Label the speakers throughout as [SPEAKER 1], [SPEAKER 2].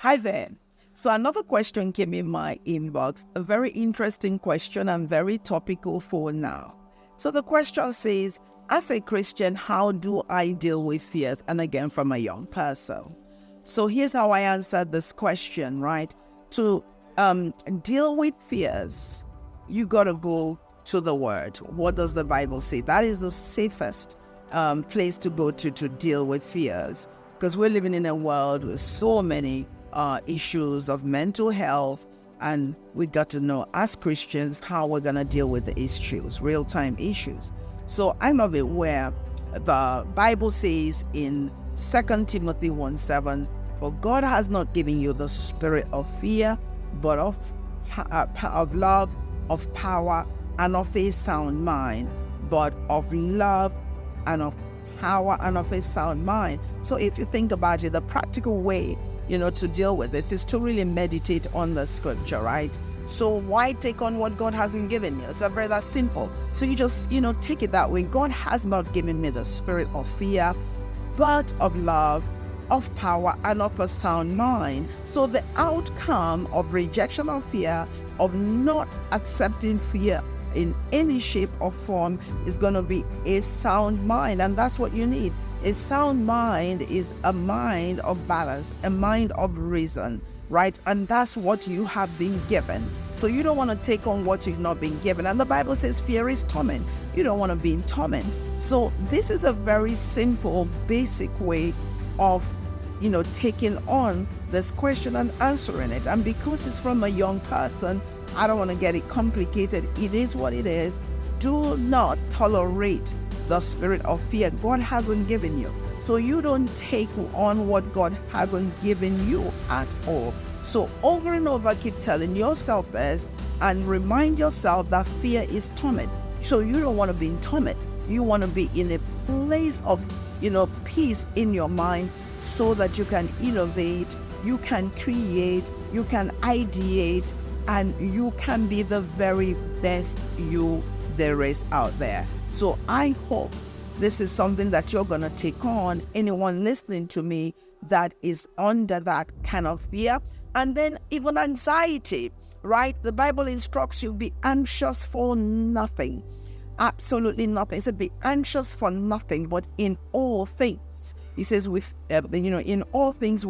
[SPEAKER 1] Hi there. So another question came in my inbox, a very interesting question and very topical for now. So the question says, as a Christian, how do I deal with fears? And again, from a young person. So here's how I answered this question, right? To deal with fears, you got to go to the Word. What does the Bible say? That is the safest place to go to deal with fears, because we're living in a world with so many issues of mental health, and we got to know as Christians how we're going to deal with the issues, real-time issues. So I'm aware the Bible says in 2 Timothy 1:7, for God has not given you the spirit of fear, but of love, of power, and of a sound mind, but of love and of power and of a sound mind. So if you think about it, the practical way, to deal with this is to really meditate on the scripture, right? So why take on what God hasn't given you? It's very that simple. So you just, take it that way. God has not given me the spirit of fear, but of love, of power, and of a sound mind. So the outcome of rejection of fear, of not accepting fear in any shape or form, is going to be a sound mind. And that's what you need. A sound mind is a mind of balance, a mind of reason, right? And that's what you have been given. So you don't want to take on what you've not been given. And the Bible says fear is torment. You don't want to be in torment. So this is a very simple, basic way of taking on this question and answering it. And because it's from a young person, I don't want to get it complicated. It is what it is. Do not tolerate the spirit of fear. God hasn't given you. So you don't take on what God hasn't given you at all. So over and over, keep telling yourself this and remind yourself that fear is torment. So you don't want to be in torment. You want to be in a place of, peace in your mind, so that you can innovate, you can create, you can ideate, and you can be the very best you there is out there. So I hope this is something that you're going to take on. Anyone listening to me that is under that kind of fear, and then even anxiety, right? The Bible instructs you, be anxious for nothing. Absolutely nothing. It said be anxious for nothing, but in all things. He says in all things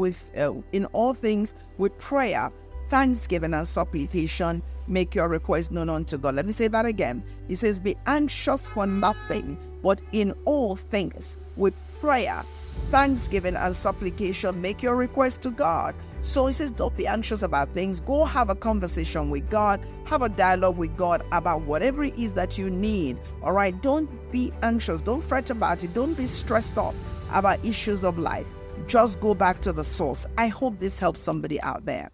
[SPEAKER 1] with prayer, thanksgiving, and supplication, make your request known unto God. Let me say that again. He says, be anxious for nothing, but in all things with prayer, thanksgiving, and supplication, make your request to God. So he says, don't be anxious about things. Go have a conversation with God, have a dialogue with God about whatever it is that you need. All right. Don't be anxious. Don't fret about it. Don't be stressed out about issues of life. Just go back to the source. I hope this helps somebody out there.